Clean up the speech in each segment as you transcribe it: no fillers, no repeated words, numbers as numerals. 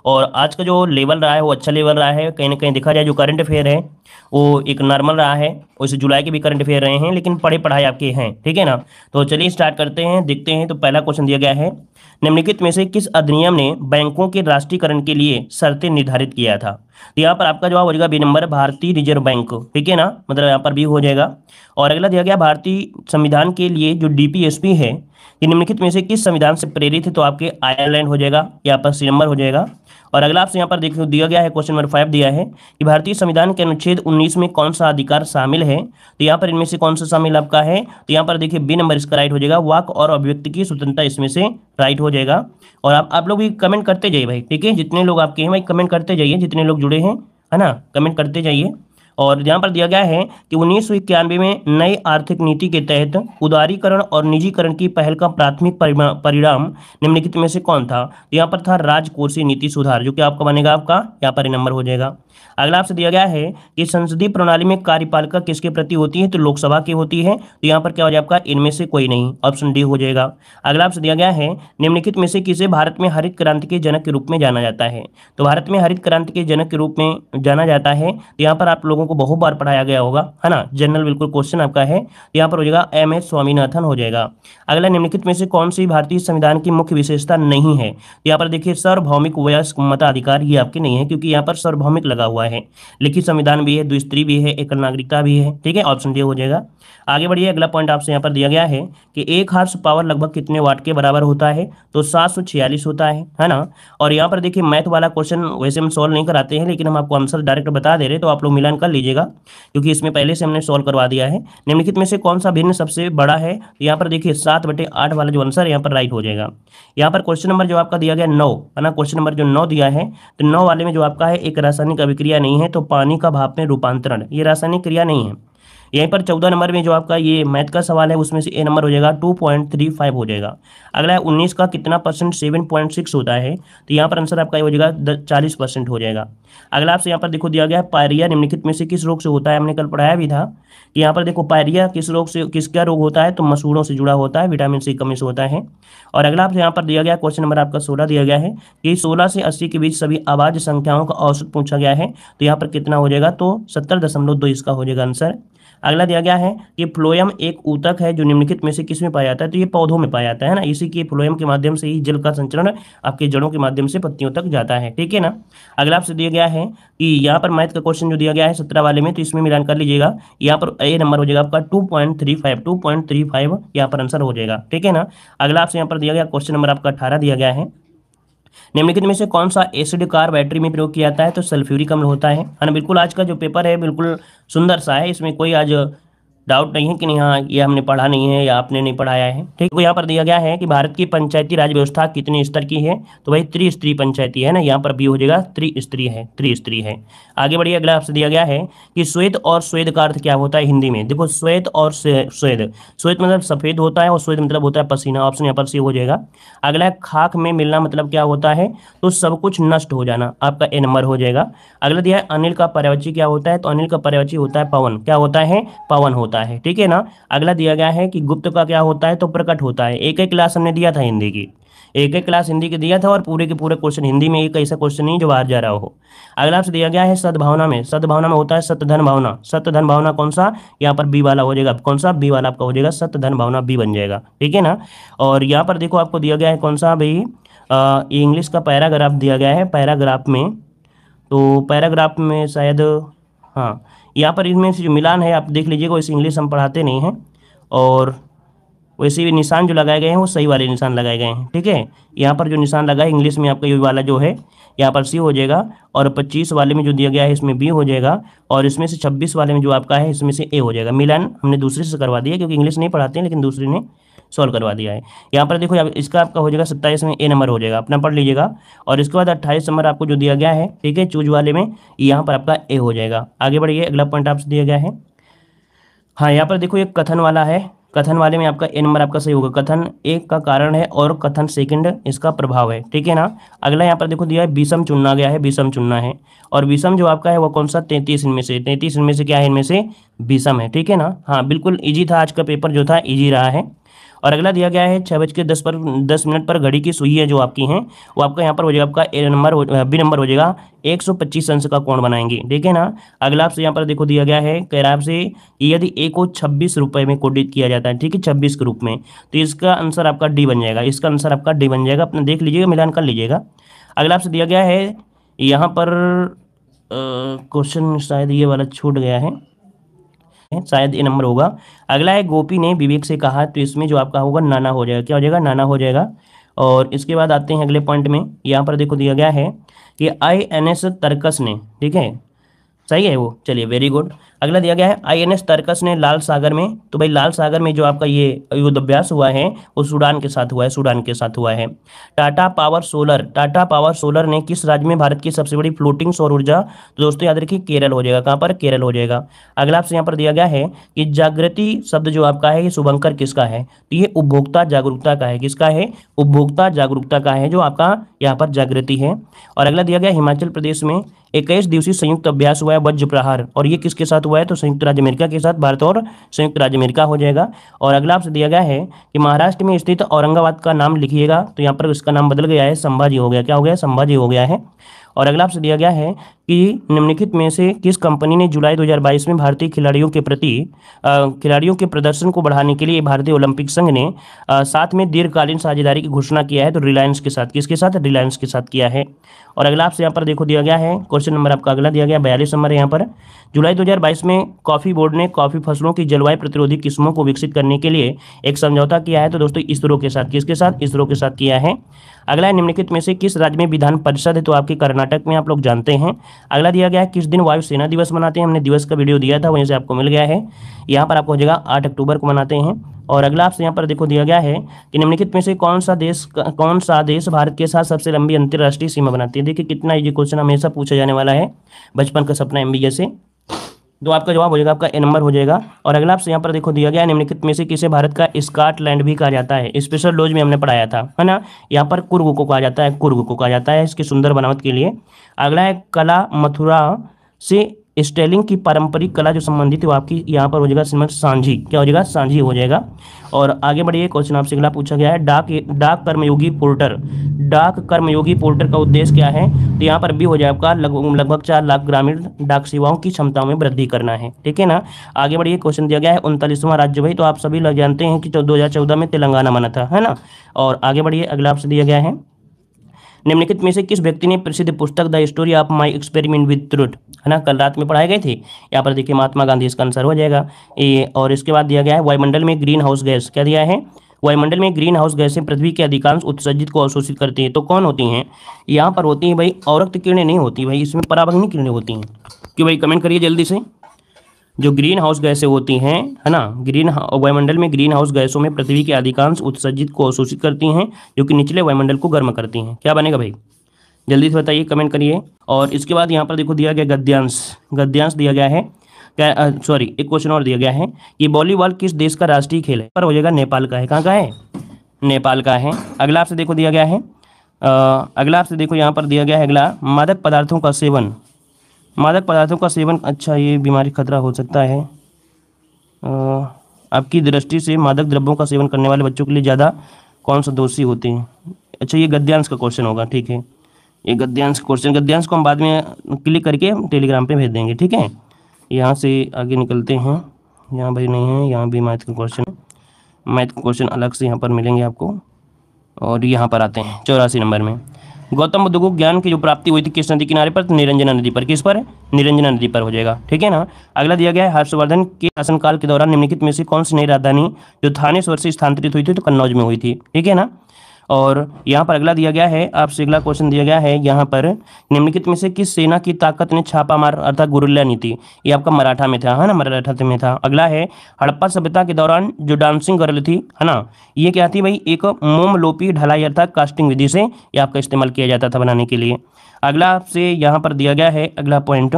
और आज का जो लेवल रहा है वो अच्छा लेवल रहा है। कहीं ना कहीं देखा जाए जो करंट अफेयर है वो एक नॉर्मल रहा है। वैसे जुलाई के भी करंट अफेयर रहे हैं, लेकिन पढ़ाई आपके हैं, ठीक है ना। तो चलिए स्टार्ट करते हैं, देखते हैं। तो पहला क्वेश्चन दिया गया है, निम्नलिखित में से किस अधिनियम ने बैंकों के राष्ट्रीयकरण के लिए शर्तें निर्धारित किया था। तो यहाँ पर आपका जवाब हो जाएगा बी नंबर, भारतीय रिजर्व बैंक, ठीक है ना, मतलब यहाँ पर भी हो जाएगा। और अगला दिया गया, भारतीय संविधान के लिए जो डीपीएसपी है ये निम्नलिखित में से किस संविधान से प्रेरित है। तो आपके आयरलैंड हो जाएगा, यहाँ पर सी नंबर हो जाएगा। और अगला आपसे यहाँ पर देखो दिया गया है, क्वेश्चन नंबर 5 दिया है कि भारतीय संविधान के अनुच्छेद 19 में कौन सा अधिकार शामिल है। तो यहाँ पर इनमें से कौन सा शामिल आपका है। तो यहाँ पर देखिए बी नंबर इसका राइट हो जाएगा, वाक और अभिव्यक्ति की स्वतंत्रता इसमें से राइट हो जाएगा। और आप लोग भी कमेंट करते जाइए भाई, ठीक है, जितने लोग आपके हैं भाई कमेंट करते जाइए, जितने लोग जुड़े हैं, है ना, कमेंट करते जाइए। और यहाँ पर दिया गया है कि 1991 में नई आर्थिक नीति के तहत उदारीकरण और निजीकरण की पहल का प्राथमिक परिणाम निम्नलिखित में से कौन था। तो यहाँ पर था राजकोषीय नीति सुधार, जो कि आपका बनेगा आपका यहाँ पर नंबर हो जाएगा। अगला आपसे दिया गया है कि संसदीय प्रणाली में कार्यपालिका किसके प्रति होती है। तो लोकसभा की होती है। तो यहाँ पर क्या हो जाएगा आपका, इनमें से कोई नहीं, ऑप्शन डी हो जाएगा। अगला आपसे दिया गया है, निम्नलिखित में से किसे भारत में हरित क्रांति के जनक के रूप में जाना जाता है। तो भारत में हरित क्रांति के जनक के रूप में जाना जाता है। तो यहाँ पर आप लोगों को बहुत बार पढ़ाया गया होगा, है ना, जनरल बिल्कुल क्वेश्चन आपका है। तो यहाँ पर हो जाएगा एम एस स्वामीनाथन हो जाएगा। अगला, निम्नलिखित में से कौन सी भारतीय संविधान की मुख्य विशेषता नहीं है। तो यहाँ पर देखिए सार्वभौमिक वयस्क मताधिकार ये आपके नहीं है, क्योंकि यहाँ पर सार्वभौमिक लगा हुआ है। लिखित संविधान भी है, द्विस्तरीय भी है, एकल नागरिकता भी है, ठीक है, ऑप्शन डी हो जाएगा। आगे बढ़िए, अगला पॉइंट आपसे यहाँ पर दिया गया है कि एक हार्स पावर लगभग कितने वाट के बराबर होता है। तो 746 होता है ना। और यहाँ पर देखिए मैथ वाला क्वेश्चन वैसे हम सॉल्व नहीं कराते हैं, लेकिन हम आपको आंसर डायरेक्ट बता दे रहे हैं, तो आप लोग मिलान कर लीजिएगा, क्योंकि इसमें पहले से हमने सॉल्व करवा दिया है। निम्नलिखित में से कौन सा भिन्न सबसे बड़ा है। तो यहाँ पर देखिए 7/8 वाला जो आंसर यहाँ पर राइट हो जाएगा। यहाँ पर क्वेश्चन नंबर जो आपका दिया गया 9, है ना, क्वेश्चन नंबर जो 9 दिया है, तो 9 वाले में जो आपका है एक रासायनिक अभिक्रिया नहीं है, तो पानी का भाप में रूपांतरण ये रासायनिक क्रिया नहीं है। यहीं पर 14 नंबर में जो आपका ये मैथ का सवाल है उसमें से ए नंबर हो जाएगा, 2.35 हो जाएगा। अगला है 19 का कितना परसेंट 7.6 होता है। तो यहाँ पर आंसर आपका ये हो जाएगा 40% हो जाएगा। अगला आपसे यहाँ पर देखो दिया गया है, पायरिया निम्नलिखित में से किस रोग से होता है। हमने कल पढ़ाया भी था कि यहाँ पर देखो पायरिया किस रोग से, किसका रोग होता है। तो मसूड़ों से जुड़ा होता है, विटामिन सी कमी से होता है। और अगला आपसे यहाँ पर दिया गया क्वेश्चन नंबर आपका 16 दिया गया है कि 16 से 80 के बीच सभी आवाज संख्याओं का औसत पूछा गया है। तो यहाँ पर कितना हो जाएगा, तो 70.2 इसका हो जाएगा आंसर। अगला दिया गया है कि फ्लोएम एक ऊतक है जो निम्नलिखित में से किस में पाया जाता है। तो ये पौधों में पाया जाता है ना, इसी के फ्लोएम के माध्यम से ही जल का संचरण आपके जड़ों के माध्यम से पत्तियों तक जाता है, ठीक है ना। अगला आपसे दिया गया है कि यहाँ पर मैथ का क्वेश्चन जो दिया गया है 17 वाले में, तो इसमें मिलान कर लीजिएगा। यहाँ पर ए नंबर हो जाएगा आपका 2.35 यहाँ पर आंसर हो जाएगा, ठीक है ना। अगला आपसे यहाँ पर दिया गया क्वेश्चन नंबर आपका 18 दिया गया है, निम्नलिखित में से कौन सा एसिड कार बैटरी में प्रयोग किया जाता है। तो सल्फ्यूरिक अम्ल होता है ना। बिल्कुल आज का जो पेपर है बिल्कुल सुंदर सा है, इसमें कोई आज डाउट नहीं है कि नहीं हाँ ये हमने पढ़ा नहीं है या आपने नहीं पढ़ाया है, ठीक। तो यहाँ पर दिया गया है कि भारत की पंचायती राज व्यवस्था कितने स्तर की है। तो भाई त्रिस्तरीय पंचायती है ना, यहाँ पर भी हो जाएगा त्रिस्तरीय है, त्रिस्तरीय है। आगे बढ़िए, अगला आपसे दिया गया है कि श्वेत और श्वेत का अर्थ क्या होता है हिंदी में। देखो श्वेत और श्वेत, श्वेत मतलब सफेद होता है और श्वेत मतलब होता है पसीना, ऑप्शन यहाँ पर सी हो जाएगा। अगला है खाक में मिलना मतलब क्या होता है। तो सब कुछ नष्ट हो जाना, आपका ए नंबर हो जाएगा। अगला दिया है अनिल का पर्यायवाची क्या होता है। तो अनिल का पर्यायवाची होता है पवन, क्या होता है, पवन होता है, ठीक है ना। अगला दिया गया है कि गुप्त का क्या होता है। तो प्रकट होता है। एक क्लास हमने दिया था हिंदी की, एक क्लास हिंदी की दिया था, और पूरे के पूरे क्वेश्चन हिंदी में, एक ऐसा क्वेश्चन नहीं जो बाहर जा रहा हो। अगला आपसे दिया गया है सद्भावना में, सद्भावना में होता है सत्यधन भावना। सत्यधन भावना कौन सा, यहाँ पर बी वाला हो जाएगा, कौन सा, बी वाला आपका हो जाएगा, सत्यधन भावना बी बन जाएगा, ठीक है ना। और यहाँ पर देखो आपको दिया गया है कौन सा भाई, ये इंग्लिश का पैराग्राफ दिया गया है, पैराग्राफ में, तो पैराग्राफ में शायद, हाँ यहाँ पर इनमें से जो मिलान है आप देख लीजिएगा। वैसे इंग्लिश हम पढ़ाते नहीं हैं, और वैसे भी निशान जो लगाए गए हैं वो सही वाले निशान लगाए गए हैं, ठीक है। यहाँ पर जो निशान लगा है इंग्लिश में आपका ये वाला जो है यहाँ पर सी हो जाएगा, और 25 वाले में जो दिया गया है इसमें बी हो जाएगा, और इसमें से 26 वाले में जो आपका है इसमें से ए हो जाएगा। मिलान हमने दूसरे से करवा दिया, क्योंकि इंग्लिश नहीं पढ़ाते हैं, लेकिन दूसरे ने सॉल्व करवा दिया है। यहाँ पर देखो इसका आपका हो जाएगा 27 में ए नंबर हो जाएगा, अपना पढ़ लीजिएगा। और इसके बाद 28 नंबर आपको जो दिया गया है, ठीक है, चूज वाले में यहाँ पर आपका ए हो जाएगा। आगे बढ़िए, अगला पॉइंट आपसे दिया गया है, हाँ यहाँ पर देखो एक कथन वाला है, कथन वाले में आपका ए नंबर आपका सही होगा। कथन एक का कारण है और कथन सेकंड इसका प्रभाव है, ठीक है ना। अगला यहाँ पर देखो दिया है विषम चुनना गया है, विषम चुनना है, और विषम जो आपका है वो कौन सा, 33 इनमें से, 33 इनमें से क्या है, इनमें से विषम है, ठीक है ना। हाँ बिल्कुल ईजी था, आज का पेपर जो था ईजी रहा है। और अगला दिया गया है 6:10 पर घड़ी की सुई है जो आपकी हैं वो आपका यहाँ पर हो जाएगा, आपका ए नंबर बी नंबर हो जाएगा 125 अंश का कोण बनाएंगे, ठीक है ना। अगला आपसे यहाँ पर देखो दिया गया है, कह रहा है आपसे यदि ए को 26 रुपये में कोडित किया जाता है, ठीक है, 26 के रूप में, तो इसका आंसर आपका डी बन जाएगा, इसका आंसर आपका डी बन जाएगा, अपना देख लीजिएगा, मिलान कर लीजिएगा। अगला आपसे दिया गया है यहाँ पर क्वेश्चन शायद ये वाला छूट गया है, शायद ये नंबर होगा। अगला है गोपी ने विवेक से कहा, तो इसमें जो आपका होगा नाना हो जाएगा, क्या हो जाएगा, नाना हो जाएगा। और इसके बाद आते हैं अगले पॉइंट में, यहाँ पर देखो दिया गया है कि INS तरकस ने, ठीक है, सही है वो, चलिए वेरी गुड। अगला दिया गया है INS तरकस ने लाल सागर में, तो भाई लाल सागर में जो आपका ये युद्धाभ्यास हुआ है वो सूडान के साथ हुआ है, सूडान के साथ हुआ है। टाटा पावर सोलर ने किस राज्य में भारत की सबसे बड़ी फ्लोटिंग सौर ऊर्जा, तो दोस्तों याद रखिए केरल हो जाएगा, कहाँ पर, केरल हो जाएगा। अगला आपसे यहाँ पर दिया गया है कि जागृति शब्द जो आपका है ये शुभंकर किसका है, तो ये उपभोक्ता जागरूकता का है, किसका है, उपभोक्ता जागरूकता का है जो आपका यहाँ पर जागृति है। और अगला दिया गया हिमाचल प्रदेश में 21 दिवसीय संयुक्त अभ्यास हुआ है वज्र प्रहार, और ये किसके साथ हुआ है, तो संयुक्त राज्य अमेरिका के साथ, भारत और संयुक्त राज्य अमेरिका हो जाएगा। और अगला आपसे दिया गया है कि महाराष्ट्र में स्थित औरंगाबाद का नाम लिखिएगा, तो यहाँ पर इसका नाम बदल गया है, संभाजी हो गया, क्या हो गया, संभाजी हो गया है। और अगला आपसे दिया गया है कि निम्नलिखित में से किस कंपनी ने जुलाई 2022 में भारतीय खिलाड़ियों के प्रदर्शन को बढ़ाने के लिए भारतीय ओलंपिक संघ ने साथ में दीर्घकालीन साझेदारी की घोषणा किया है, तो रिलायंस के साथ, किसके साथ, रिलायंस के साथ किया है। और अगला आपसे यहाँ पर देखो दिया गया है, क्वेश्चन नंबर आपका अगला दिया गया 42 नंबर है यहाँ पर, जुलाई 2022 में कॉफी बोर्ड ने कॉफी फसलों की जलवायु प्रतिरोधी किस्मों को विकसित करने के लिए एक समझौता किया है, तो दोस्तों इसरो के साथ, किसके साथ, इसरो के साथ किया है। अगला है निम्नलिखित में से किस राज्य में विधान परिषद है, तो आपके कर्नाटक में, आप लोग जानते हैं। अगला दिया गया है किस दिन वायुसेना दिवस मनाते हैं, हमने दिवस का वीडियो दिया था, वहीं से आपको मिल गया है, यहाँ पर आपको हो जाएगा 8 अक्टूबर को मनाते हैं। और अगला आपसे यहाँ पर देखो दिया गया है कि निम्नलिखित में से कौन सा देश भारत के साथ सबसे लंबी अंतर्राष्ट्रीय सीमा बनाती है। देखिए कितना ये क्वेश्चन हमेशा पूछा जाने वाला है, बचपन का सपना MBA से, तो आपका जवाब हो जाएगा आपका ए नंबर हो जाएगा। और अगला आपसे यहाँ पर देखो दिया गया है निम्नलिखित में से किसे भारत का स्कॉटलैंड भी कहा जाता है, स्पेशल लॉज में हमने पढ़ाया था, है ना। यहाँ पर कुर्ग को कहा जाता है, कुर्ग को कहा जाता है इसकी सुंदर बनावट के लिए। अगला है कला मथुरा से स्टेलिंग की पारंपरिक कला जो संबंधित है वो आपकी यहाँ पर हो जाएगा श्रीमद सांझी, क्या हो जाएगा, सांझी हो जाएगा। और आगे बढ़िए, क्वेश्चन आपसे अगला पूछा गया है डाक कर्मयोगी पोर्टर का उद्देश्य क्या है, तो यहाँ पर भी हो जाएगा आपका लगभग 4 लाख ग्रामीण डाक सेवाओं की क्षमताओं में वृद्धि करना है, ठीक है ना। आगे बढ़िए, क्वेश्चन दिया गया है 39वां राज्य भाई, तो आप सभी लोग जानते हैं कि 2014 में तेलंगाना बना था, है ना। और आगे बढ़िए, अगला आपसे दिया गया है निम्नलिखित में से किस व्यक्ति ने प्रसिद्ध पुस्तक the story of my experiment with truth, है ना, कल रात में पढ़ाए गए थे, यहाँ पर देखिए महात्मा गांधी इसका आंसर हो जाएगा ये। और इसके बाद दिया गया है वायुमंडल में ग्रीन हाउस गैस, क्या दिया है, वायुमंडल में ग्रीन हाउस गैसें पृथ्वी के अधिकांश उत्सर्जित को अवशोषित करती हैं, तो कौन होती हैं, यहाँ पर होती हैं भाई अवरक्त किरणें नहीं होती भाई, इसमें पराबैंगनी किरणें होती हैं, क्यों भाई, कमेंट करिए जल्दी से। जो ग्रीन हाउस गैसें होती हैं, है ना, वायुमंडल में ग्रीन हाउस गैसों में पृथ्वी के अधिकांश उत्सर्जित को अवशोषित करती हैं, जो कि निचले वायुमंडल को गर्म करती हैं, क्या बनेगा भाई, जल्दी से बताइए, कमेंट करिए। और इसके बाद यहाँ पर देखो दिया गया गद्यांश दिया गया है, एक क्वेश्चन और दिया गया है कि वॉलीबॉल किस देश का राष्ट्रीय खेल है, पर हो जाएगा नेपाल का है, कहाँ का है, नेपाल का है। अगला आपसे देखो दिया गया है अगला आपसे देखो यहाँ पर दिया गया है अगला, मादक पदार्थों का सेवन, अच्छा ये बीमारी खतरा हो सकता है आपकी दृष्टि से, मादक द्रव्यों का सेवन करने वाले बच्चों के लिए ज़्यादा कौन सा दोषी होते हैं। अच्छा ये गद्यांश का क्वेश्चन होगा, ठीक है, ये गद्यांश को हम बाद में क्लिक करके टेलीग्राम पे भेज देंगे, ठीक है। यहाँ से आगे निकलते हैं, यहाँ भाई नहीं है, यहाँ भी मैथ का क्वेश्चन अलग से यहाँ पर मिलेंगे आपको। और यहाँ पर आते हैं 84 नंबर में, गौतम बुद्ध को ज्ञान की जो प्राप्ति हुई थी किस नदी किनारे पर, निरंजना नदी पर, किस पर, निरंजना नदी पर हो जाएगा, ठीक है ना। अगला दिया गया है हर्षवर्धन के शासनकाल के दौरान निम्नलिखित में से कौन सी नई राजधानी जो थानेश्वर से स्थानांतरित हुई थी, तो कन्नौज में हुई थी, ठीक है ना। और यहाँ पर अगला दिया गया है, आपसे अगला क्वेश्चन दिया गया है यहाँ पर, निम्नलिखित में से किस सेना की ताकत ने छापा मार अर्थात गुरिल्ला नीति, ये आपका मराठा में था, है ना, मराठा में था। अगला है हड़प्पा सभ्यता के दौरान जो डांसिंग गर्ल थी, है ना, ये क्या थी भाई, एक मोमलोपी ढलाई अर्थात कास्टिंग विधि से ये आपका इस्तेमाल किया जाता था बनाने के लिए। अगला आपसे यहाँ पर दिया गया है अगला पॉइंट,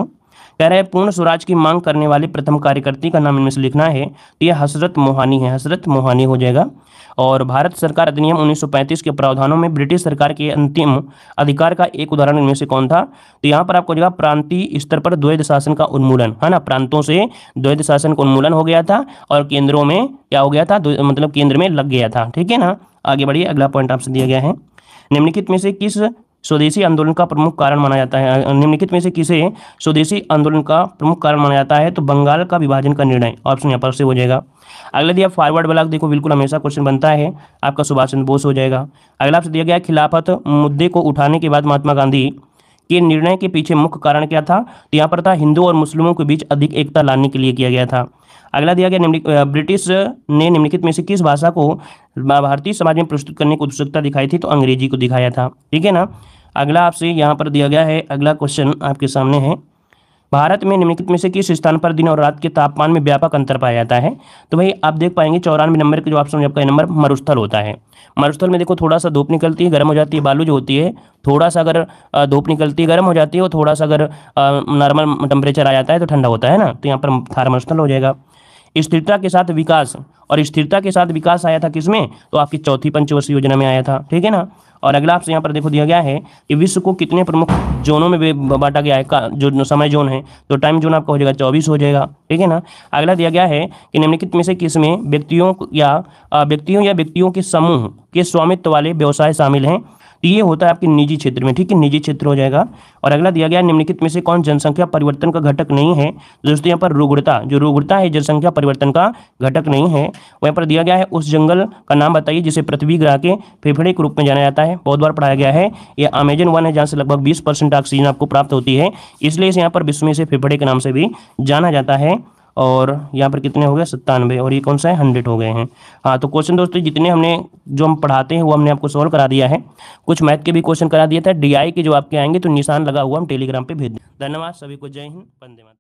कह रहे हैं पूर्ण स्वराज की मांग करने वाले प्रथम कार्यकर्ता का नाम इनमें से लिखना है, तो यह हजरत मोहानी है, हजरत मोहानी हो जाएगा। और भारत सरकार अधिनियम 1935 के प्रावधानों में ब्रिटिश सरकार के अंतिम अधिकार का एक उदाहरण इनमें से कौन था? तो यहाँ पर आपको जगह प्रांतीय स्तर पर द्वैध शासन का उन्मूलन, है ना, प्रांतों से द्वैध शासन का उन्मूलन हो गया था और केंद्रों में क्या हो गया था, मतलब केंद्र में लग गया था। ठीक है ना, आगे बढ़िए, अगला पॉइंट आपसे दिया गया है, निम्नलिखित में से किस स्वदेशी आंदोलन का प्रमुख कारण माना जाता है? निम्नलिखित में से किसे स्वदेशी आंदोलन का प्रमुख कारण माना जाता है? तो बंगाल का विभाजन का निर्णय, ऑप्शन यहाँ पर से हो जाएगा। अगला दिया फॉरवर्ड ब्लॉक, देखो बिल्कुल हमेशा क्वेश्चन बनता है, आपका सुभाष चंद्र बोस हो जाएगा। अगला आपसे दिया गया खिलाफत मुद्दे को उठाने के बाद महात्मा गांधी के निर्णय के पीछे मुख्य कारण क्या था? तो यहाँ पर था हिंदू और मुस्लिमों के बीच अधिक एकता लाने के लिए किया गया था। अगला दिया गया ब्रिटिश ने निम्नलिखित में से किस भाषा को भारतीय समाज में प्रस्तुत करने की उत्सुकता दिखाई थी? तो अंग्रेजी को दिखाया था। ठीक है ना, अगला आपसे यहाँ पर दिया गया है, अगला क्वेश्चन आपके सामने है, भारत में निम्नलिखित में से किस स्थान पर दिन और रात के तापमान में व्यापक अंतर पाया जाता है? तो भाई आप देख पाएंगे 94 नंबर के जो ऑप्शन है आपका नंबर मरुस्थल होता है। मरुस्थल में देखो थोड़ा सा धूप निकलती है गर्म हो जाती है, बालू जो होती है थोड़ा सा अगर धूप निकलती है गर्म हो जाती है और थोड़ा सा अगर नॉर्मल टेम्परेचर आ जाता है तो ठंडा होता है ना, तो यहाँ पर थार मरुस्थल हो जाएगा। स्थिरता के साथ विकास, और स्थिरता के साथ विकास आया था किसमें? तो आपकी चौथी पंचवर्षीय योजना में आया था। ठीक है ना, और अगला आपसे यहाँ पर देखो दिया गया है कि विश्व को कितने प्रमुख जोनों में बांटा गया है, जो समय जोन है, तो टाइम जोन आपका हो जाएगा 24 हो जाएगा। ठीक है ना, अगला दिया गया है कि निम्नलिखित में से किसमें व्यक्तियों या व्यक्तियों के समूह के स्वामित्व वाले व्यवसाय शामिल हैं? तो ये होता है आपके निजी क्षेत्र में। ठीक है, निजी क्षेत्र हो जाएगा। और अगला दिया गया निम्नलिखित में से कौन जनसंख्या परिवर्तन का घटक नहीं है? दोस्तों यहाँ पर रुग्णता, जो रुग्णता है जनसंख्या परिवर्तन का घटक नहीं है। वहाँ पर दिया गया है उस जंगल का नाम बताइए जिसे पृथ्वी ग्रह के फेफड़े के रूप में जाना जाता है, बहुत बार पढ़ाया गया है। ये अमेजन 1 है जहाँ से लगभग 20% ऑक्सीजन आपको प्राप्त होती है, इसलिए इसे यहाँ पर विश्व में से फेफड़े के नाम से भी जाना जाता है। और यहाँ पर कितने हो गए 97, और ये कौन सा है 100 हो गए हैं। हाँ, तो क्वेश्चन दोस्तों जितने हमने जो हम पढ़ाते हैं वो हमने आपको सॉल्व करा दिया है, कुछ मैथ के भी क्वेश्चन करा दिया था। DI के जो आपके आएंगे तो निशान लगा हुआ हम टेलीग्राम पे भेज दें। धन्यवाद सभी को, जय हिंद, वंदे मातरम।